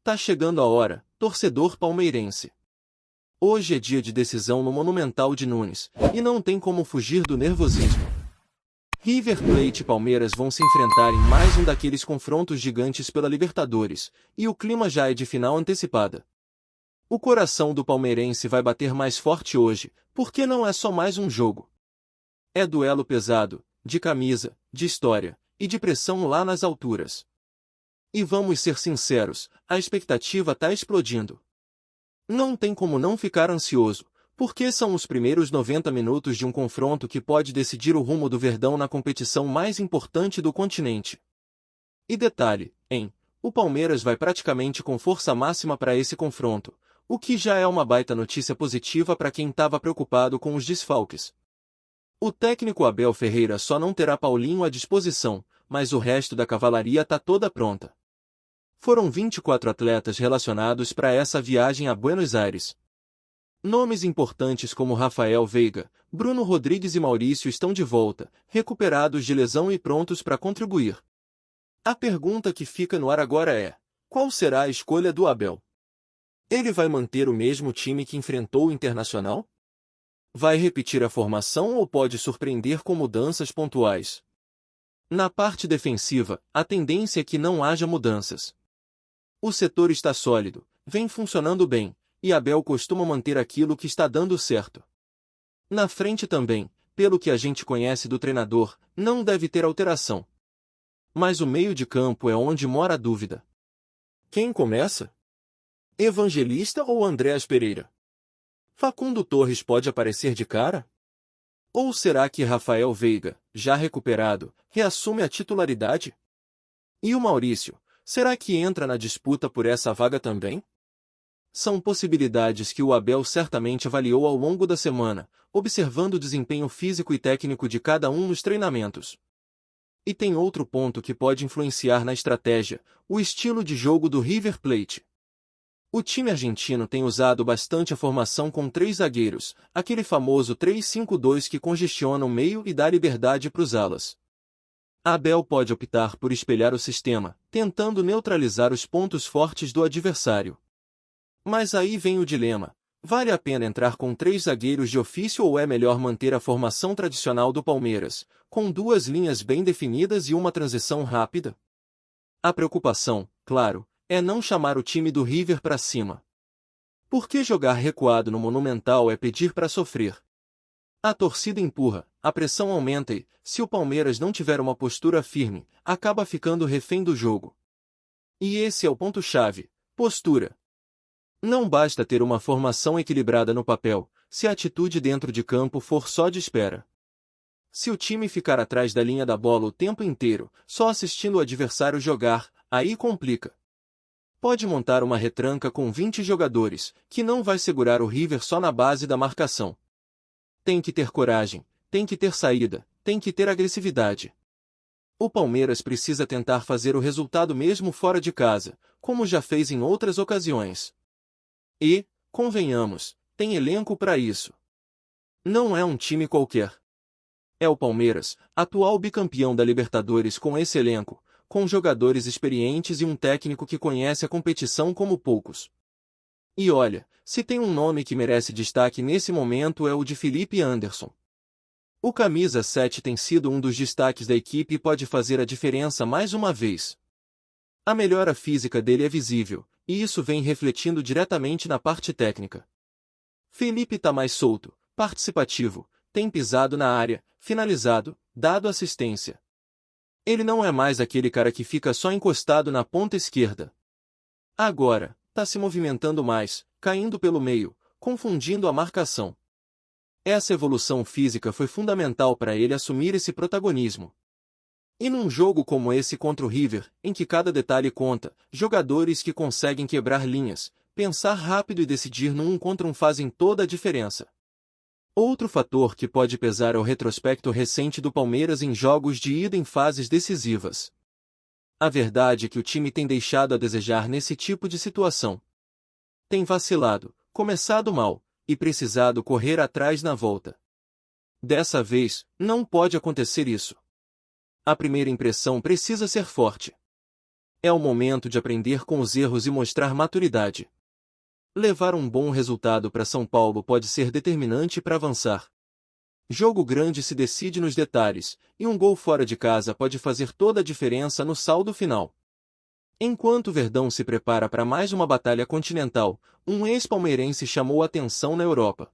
Tá chegando a hora, torcedor palmeirense. Hoje é dia de decisão no Monumental de Nunes, e não tem como fugir do nervosismo. River Plate e Palmeiras vão se enfrentar em mais um daqueles confrontos gigantes pela Libertadores, e o clima já é de final antecipada. O coração do palmeirense vai bater mais forte hoje, porque não é só mais um jogo. É duelo pesado, de camisa, de história, e de pressão lá nas alturas. E vamos ser sinceros, a expectativa tá explodindo. Não tem como não ficar ansioso, porque são os primeiros 90 minutos de um confronto que pode decidir o rumo do Verdão na competição mais importante do continente. E detalhe, o Palmeiras vai praticamente com força máxima para esse confronto, o que já é uma baita notícia positiva para quem estava preocupado com os desfalques. O técnico Abel Ferreira só não terá Paulinho à disposição, mas o resto da cavalaria tá toda pronta. Foram 24 atletas relacionados para essa viagem a Buenos Aires. Nomes importantes como Rafael Veiga, Bruno Rodrigues e Maurício estão de volta, recuperados de lesão e prontos para contribuir. A pergunta que fica no ar agora é: qual será a escolha do Abel? Ele vai manter o mesmo time que enfrentou o Internacional? Vai repetir a formação ou pode surpreender com mudanças pontuais? Na parte defensiva, a tendência é que não haja mudanças. O setor está sólido, vem funcionando bem, e Abel costuma manter aquilo que está dando certo. Na frente também, pelo que a gente conhece do treinador, não deve ter alteração. Mas o meio de campo é onde mora a dúvida. Quem começa? Evangelista ou Andréas Pereira? Facundo Torres pode aparecer de cara? Ou será que Rafael Veiga, já recuperado, reassume a titularidade? E o Maurício, será que entra na disputa por essa vaga também? São possibilidades que o Abel certamente avaliou ao longo da semana, observando o desempenho físico e técnico de cada um nos treinamentos. E tem outro ponto que pode influenciar na estratégia: o estilo de jogo do River Plate. O time argentino tem usado bastante a formação com 3 zagueiros, aquele famoso 3-5-2 que congestiona o meio e dá liberdade para os alas. Abel pode optar por espelhar o sistema, tentando neutralizar os pontos fortes do adversário. Mas aí vem o dilema: vale a pena entrar com 3 zagueiros de ofício ou é melhor manter a formação tradicional do Palmeiras, com 2 linhas bem definidas e uma transição rápida? A preocupação, claro, é não chamar o time do River para cima. Porque jogar recuado no Monumental é pedir para sofrer. A torcida empurra, a pressão aumenta e, se o Palmeiras não tiver uma postura firme, acaba ficando refém do jogo. E esse é o ponto-chave: postura. Não basta ter uma formação equilibrada no papel, se a atitude dentro de campo for só de espera. Se o time ficar atrás da linha da bola o tempo inteiro, só assistindo o adversário jogar, aí complica. Pode montar uma retranca com 20 jogadores, que não vai segurar o River só na base da marcação. Tem que ter coragem, tem que ter saída, tem que ter agressividade. O Palmeiras precisa tentar fazer o resultado mesmo fora de casa, como já fez em outras ocasiões. E, convenhamos, tem elenco para isso. Não é um time qualquer. É o Palmeiras, atual bicampeão da Libertadores, com esse elenco, com jogadores experientes e um técnico que conhece a competição como poucos. E olha, se tem um nome que merece destaque nesse momento é o de Felipe Anderson. O camisa 7 tem sido um dos destaques da equipe e pode fazer a diferença mais uma vez. A melhora física dele é visível, e isso vem refletindo diretamente na parte técnica. Felipe tá mais solto, participativo, tem pisado na área, finalizado, dado assistência. Ele não é mais aquele cara que fica só encostado na ponta esquerda. Agora, tá se movimentando mais, caindo pelo meio, confundindo a marcação. Essa evolução física foi fundamental para ele assumir esse protagonismo. E num jogo como esse contra o River, em que cada detalhe conta, jogadores que conseguem quebrar linhas, pensar rápido e decidir no 1 contra 1 fazem toda a diferença. Outro fator que pode pesar é o retrospecto recente do Palmeiras em jogos de ida em fases decisivas. A verdade é que o time tem deixado a desejar nesse tipo de situação. Tem vacilado, começado mal, e precisado correr atrás na volta. Dessa vez, não pode acontecer isso. A primeira impressão precisa ser forte. É o momento de aprender com os erros e mostrar maturidade. Levar um bom resultado para São Paulo pode ser determinante para avançar. Jogo grande se decide nos detalhes, e um gol fora de casa pode fazer toda a diferença no saldo final. Enquanto o Verdão se prepara para mais uma batalha continental, um ex-palmeirense chamou atenção na Europa.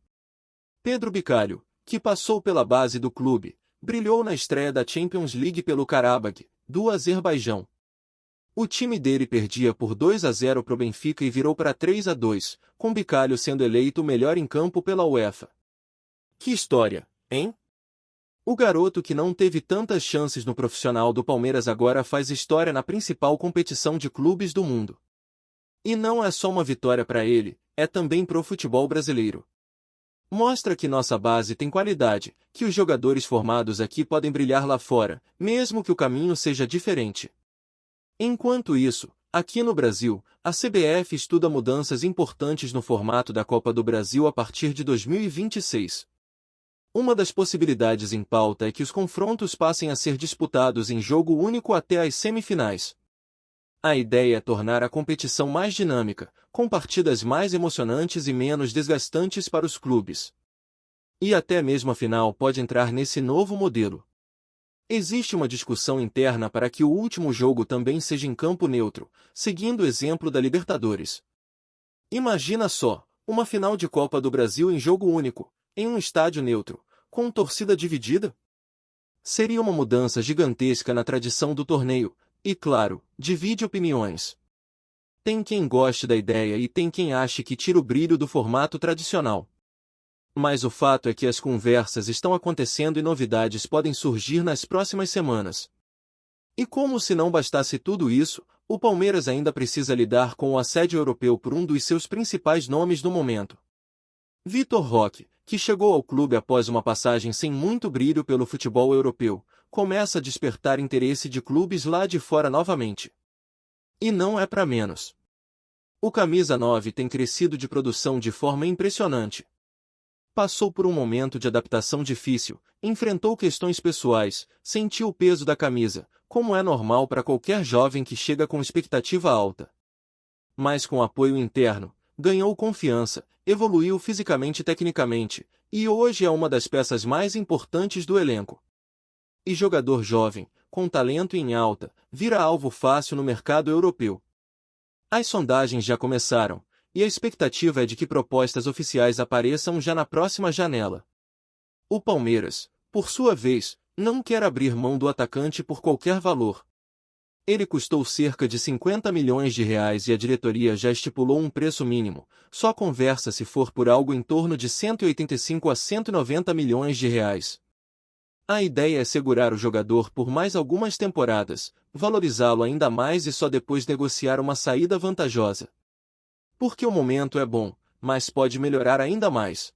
Pedro Bicalho, que passou pela base do clube, brilhou na estreia da Champions League pelo Karabag, do Azerbaijão. O time dele perdia por 2-0 para o Benfica e virou para 3-2, com Bicalho sendo eleito o melhor em campo pela UEFA. Que história, hein? O garoto que não teve tantas chances no profissional do Palmeiras agora faz história na principal competição de clubes do mundo. E não é só uma vitória para ele, é também pro futebol brasileiro. Mostra que nossa base tem qualidade, que os jogadores formados aqui podem brilhar lá fora, mesmo que o caminho seja diferente. Enquanto isso, aqui no Brasil, a CBF estuda mudanças importantes no formato da Copa do Brasil a partir de 2026. Uma das possibilidades em pauta é que os confrontos passem a ser disputados em jogo único até as semifinais. A ideia é tornar a competição mais dinâmica, com partidas mais emocionantes e menos desgastantes para os clubes. E até mesmo a final pode entrar nesse novo modelo. Existe uma discussão interna para que o último jogo também seja em campo neutro, seguindo o exemplo da Libertadores. Imagina só, uma final de Copa do Brasil em jogo único, em um estádio neutro, com torcida dividida? Seria uma mudança gigantesca na tradição do torneio, e claro, divide opiniões. Tem quem goste da ideia e tem quem ache que tira o brilho do formato tradicional. Mas o fato é que as conversas estão acontecendo e novidades podem surgir nas próximas semanas. E como se não bastasse tudo isso, o Palmeiras ainda precisa lidar com o assédio europeu por um dos seus principais nomes no momento. Vitor Roque, que chegou ao clube após uma passagem sem muito brilho pelo futebol europeu, começa a despertar interesse de clubes lá de fora novamente. E não é para menos. O camisa 9 tem crescido de produção de forma impressionante. Passou por um momento de adaptação difícil, enfrentou questões pessoais, sentiu o peso da camisa, como é normal para qualquer jovem que chega com expectativa alta. Mas com apoio interno, ganhou confiança, evoluiu fisicamente e tecnicamente, e hoje é uma das peças mais importantes do elenco. E jogador jovem, com talento em alta, vira alvo fácil no mercado europeu. As sondagens já começaram, e a expectativa é de que propostas oficiais apareçam já na próxima janela. O Palmeiras, por sua vez, não quer abrir mão do atacante por qualquer valor. Ele custou cerca de 50 milhões de reais e a diretoria já estipulou um preço mínimo, só conversa se for por algo em torno de 185 a 190 milhões de reais. A ideia é segurar o jogador por mais algumas temporadas, valorizá-lo ainda mais e só depois negociar uma saída vantajosa. Porque o momento é bom, mas pode melhorar ainda mais.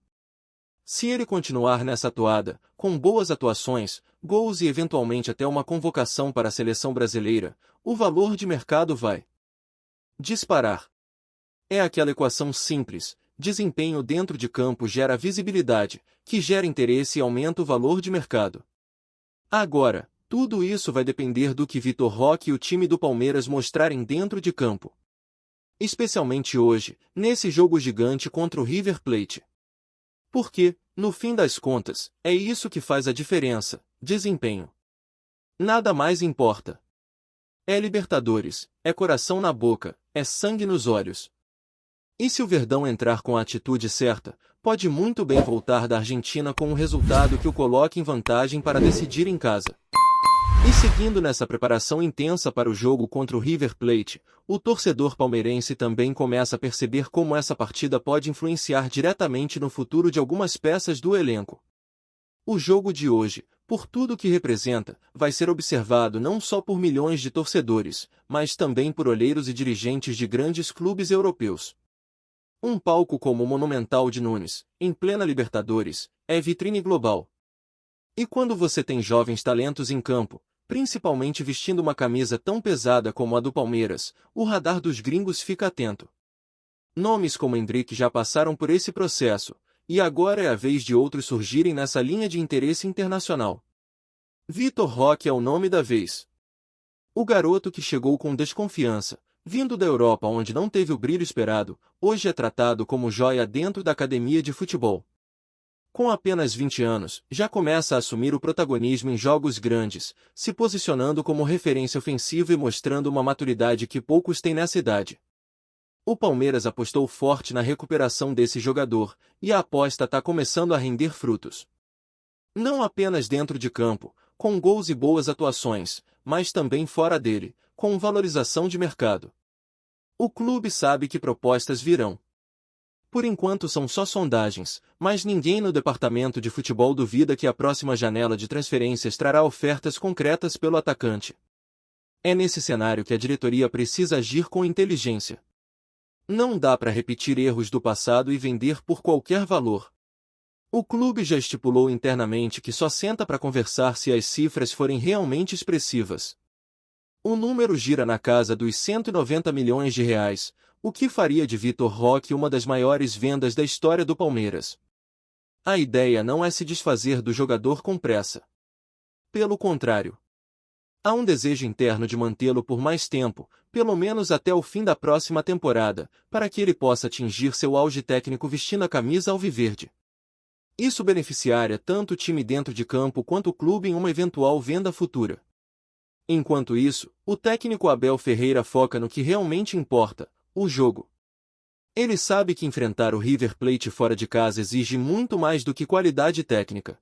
Se ele continuar nessa toada, com boas atuações, gols e eventualmente até uma convocação para a seleção brasileira, o valor de mercado vai disparar. É aquela equação simples: desempenho dentro de campo gera visibilidade, que gera interesse e aumenta o valor de mercado. Agora, tudo isso vai depender do que Vitor Roque e o time do Palmeiras mostrarem dentro de campo. Especialmente hoje, nesse jogo gigante contra o River Plate. Porque, no fim das contas, é isso que faz a diferença: desempenho. Nada mais importa. É Libertadores, é coração na boca, é sangue nos olhos. E se o Verdão entrar com a atitude certa, pode muito bem voltar da Argentina com um resultado que o coloque em vantagem para decidir em casa. E seguindo nessa preparação intensa para o jogo contra o River Plate, o torcedor palmeirense também começa a perceber como essa partida pode influenciar diretamente no futuro de algumas peças do elenco. O jogo de hoje, por tudo que representa, vai ser observado não só por milhões de torcedores, mas também por olheiros e dirigentes de grandes clubes europeus. Um palco como o Monumental de Nunes, em plena Libertadores, é vitrine global. E quando você tem jovens talentos em campo, principalmente vestindo uma camisa tão pesada como a do Palmeiras, o radar dos gringos fica atento. Nomes como Endrick já passaram por esse processo, e agora é a vez de outros surgirem nessa linha de interesse internacional. Vitor Roque é o nome da vez. O garoto que chegou com desconfiança, vindo da Europa onde não teve o brilho esperado, hoje é tratado como joia dentro da academia de futebol. Com apenas 20 anos, já começa a assumir o protagonismo em jogos grandes, se posicionando como referência ofensiva e mostrando uma maturidade que poucos têm nessa idade. O Palmeiras apostou forte na recuperação desse jogador, e a aposta está começando a render frutos. Não apenas dentro de campo, com gols e boas atuações, mas também fora dele, com valorização de mercado. O clube sabe que propostas virão. Por enquanto são só sondagens, mas ninguém no departamento de futebol duvida que a próxima janela de transferências trará ofertas concretas pelo atacante. É nesse cenário que a diretoria precisa agir com inteligência. Não dá para repetir erros do passado e vender por qualquer valor. O clube já estipulou internamente que só senta para conversar se as cifras forem realmente expressivas. O número gira na casa dos 190 milhões de reais, o que faria de Vitor Roque uma das maiores vendas da história do Palmeiras. A ideia não é se desfazer do jogador com pressa. Pelo contrário. Há um desejo interno de mantê-lo por mais tempo, pelo menos até o fim da próxima temporada, para que ele possa atingir seu auge técnico vestindo a camisa alviverde. Isso beneficiaria tanto o time dentro de campo quanto o clube em uma eventual venda futura. Enquanto isso, o técnico Abel Ferreira foca no que realmente importa, o jogo. Ele sabe que enfrentar o River Plate fora de casa exige muito mais do que qualidade técnica.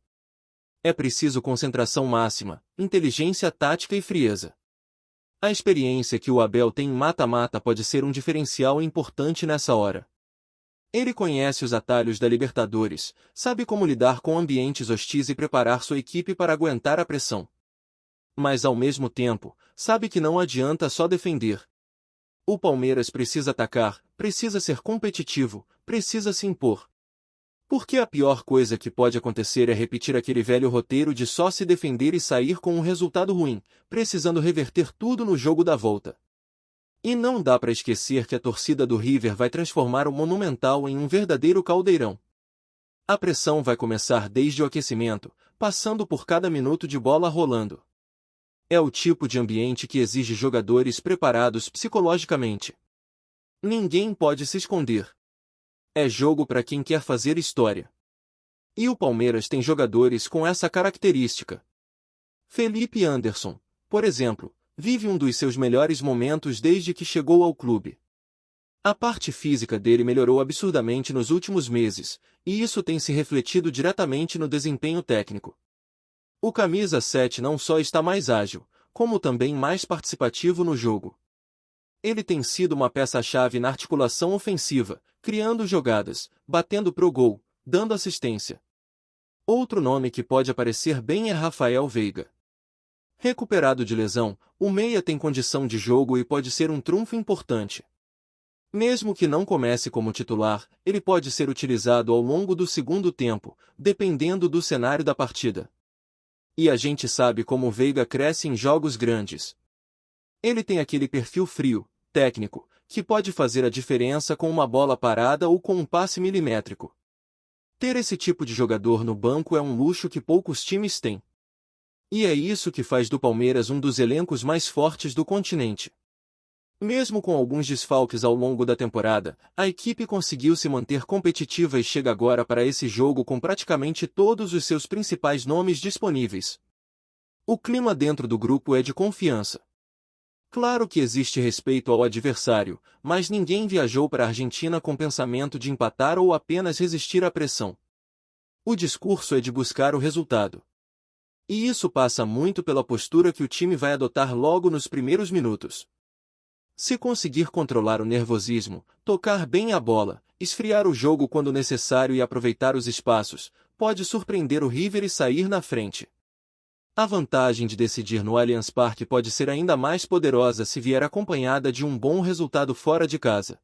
É preciso concentração máxima, inteligência tática e frieza. A experiência que o Abel tem em mata-mata pode ser um diferencial importante nessa hora. Ele conhece os atalhos da Libertadores, sabe como lidar com ambientes hostis e preparar sua equipe para aguentar a pressão. Mas ao mesmo tempo, sabe que não adianta só defender. O Palmeiras precisa atacar, precisa ser competitivo, precisa se impor. Porque a pior coisa que pode acontecer é repetir aquele velho roteiro de só se defender e sair com um resultado ruim, precisando reverter tudo no jogo da volta. E não dá para esquecer que a torcida do River vai transformar o Monumental em um verdadeiro caldeirão. A pressão vai começar desde o aquecimento, passando por cada minuto de bola rolando. É o tipo de ambiente que exige jogadores preparados psicologicamente. Ninguém pode se esconder. É jogo para quem quer fazer história. E o Palmeiras tem jogadores com essa característica. Felipe Anderson, por exemplo, vive um dos seus melhores momentos desde que chegou ao clube. A parte física dele melhorou absurdamente nos últimos meses, e isso tem se refletido diretamente no desempenho técnico. O camisa 7 não só está mais ágil, como também mais participativo no jogo. Ele tem sido uma peça-chave na articulação ofensiva, criando jogadas, batendo pro gol, dando assistência. Outro nome que pode aparecer bem é Rafael Veiga. Recuperado de lesão, o meia tem condição de jogo e pode ser um trunfo importante. Mesmo que não comece como titular, ele pode ser utilizado ao longo do segundo tempo, dependendo do cenário da partida. E a gente sabe como o Veiga cresce em jogos grandes. Ele tem aquele perfil frio, técnico, que pode fazer a diferença com uma bola parada ou com um passe milimétrico. Ter esse tipo de jogador no banco é um luxo que poucos times têm. E é isso que faz do Palmeiras um dos elencos mais fortes do continente. Mesmo com alguns desfalques ao longo da temporada, a equipe conseguiu se manter competitiva e chega agora para esse jogo com praticamente todos os seus principais nomes disponíveis. O clima dentro do grupo é de confiança. Claro que existe respeito ao adversário, mas ninguém viajou para a Argentina com pensamento de empatar ou apenas resistir à pressão. O discurso é de buscar o resultado. E isso passa muito pela postura que o time vai adotar logo nos primeiros minutos. Se conseguir controlar o nervosismo, tocar bem a bola, esfriar o jogo quando necessário e aproveitar os espaços, pode surpreender o River e sair na frente. A vantagem de decidir no Allianz Parque pode ser ainda mais poderosa se vier acompanhada de um bom resultado fora de casa.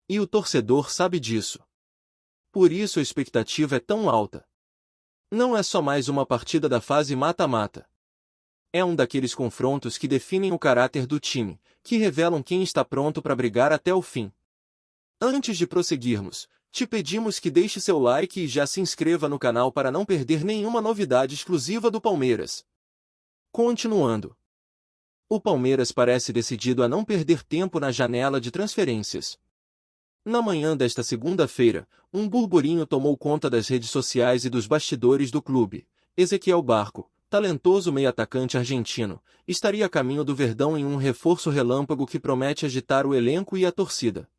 E o torcedor sabe disso. Por isso a expectativa é tão alta. Não é só mais uma partida da fase mata-mata. É um daqueles confrontos que definem o caráter do time, que revelam quem está pronto para brigar até o fim. Antes de prosseguirmos, te pedimos que deixe seu like e já se inscreva no canal para não perder nenhuma novidade exclusiva do Palmeiras. Continuando. O Palmeiras parece decidido a não perder tempo na janela de transferências. Na manhã desta segunda-feira, um burburinho tomou conta das redes sociais e dos bastidores do clube. Ezequiel Barco, talentoso meio-atacante argentino, estaria a caminho do Verdão em um reforço relâmpago que promete agitar o elenco e a torcida.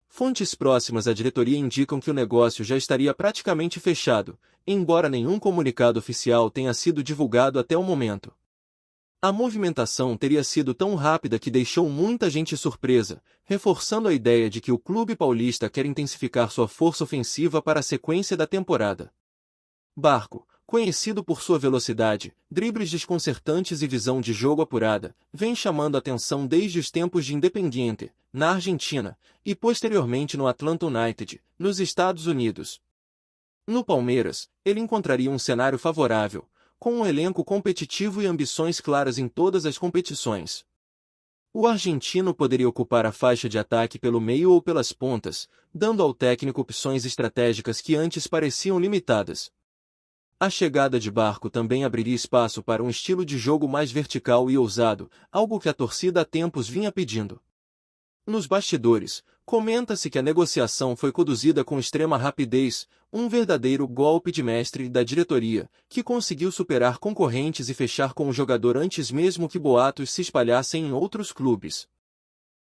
Fontes próximas à diretoria indicam que o negócio já estaria praticamente fechado, embora nenhum comunicado oficial tenha sido divulgado até o momento. A movimentação teria sido tão rápida que deixou muita gente surpresa, reforçando a ideia de que o clube paulista quer intensificar sua força ofensiva para a sequência da temporada. Barco, conhecido por sua velocidade, dribles desconcertantes e visão de jogo apurada, vem chamando atenção desde os tempos de Independiente, na Argentina, e posteriormente no Atlanta United, nos Estados Unidos. No Palmeiras, ele encontraria um cenário favorável, com um elenco competitivo e ambições claras em todas as competições. O argentino poderia ocupar a faixa de ataque pelo meio ou pelas pontas, dando ao técnico opções estratégicas que antes pareciam limitadas. A chegada de Barco também abriria espaço para um estilo de jogo mais vertical e ousado, algo que a torcida há tempos vinha pedindo. Nos bastidores, comenta-se que a negociação foi conduzida com extrema rapidez, um verdadeiro golpe de mestre da diretoria, que conseguiu superar concorrentes e fechar com o jogador antes mesmo que boatos se espalhassem em outros clubes.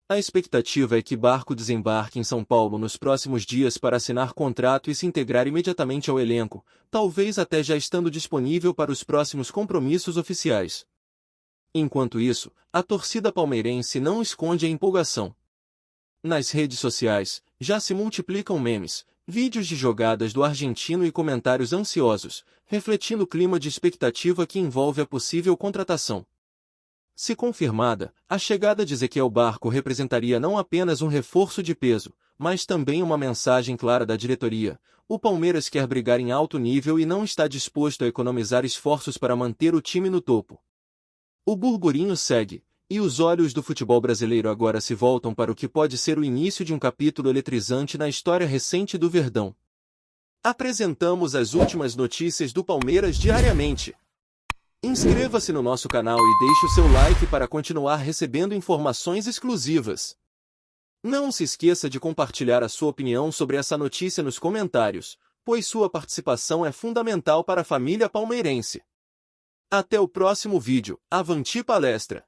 A expectativa é que Barco desembarque em São Paulo nos próximos dias para assinar contrato e se integrar imediatamente ao elenco, talvez até já estando disponível para os próximos compromissos oficiais. Enquanto isso, a torcida palmeirense não esconde a empolgação. Nas redes sociais, já se multiplicam memes, vídeos de jogadas do argentino e comentários ansiosos, refletindo o clima de expectativa que envolve a possível contratação. Se confirmada, a chegada de Ezequiel Barco representaria não apenas um reforço de peso, mas também uma mensagem clara da diretoria. O Palmeiras quer brigar em alto nível e não está disposto a economizar esforços para manter o time no topo. O burburinho segue, e os olhos do futebol brasileiro agora se voltam para o que pode ser o início de um capítulo eletrizante na história recente do Verdão. Apresentamos as últimas notícias do Palmeiras diariamente. Inscreva-se no nosso canal e deixe o seu like para continuar recebendo informações exclusivas. Não se esqueça de compartilhar a sua opinião sobre essa notícia nos comentários, pois sua participação é fundamental para a família palmeirense. Até o próximo vídeo. Avante palestra!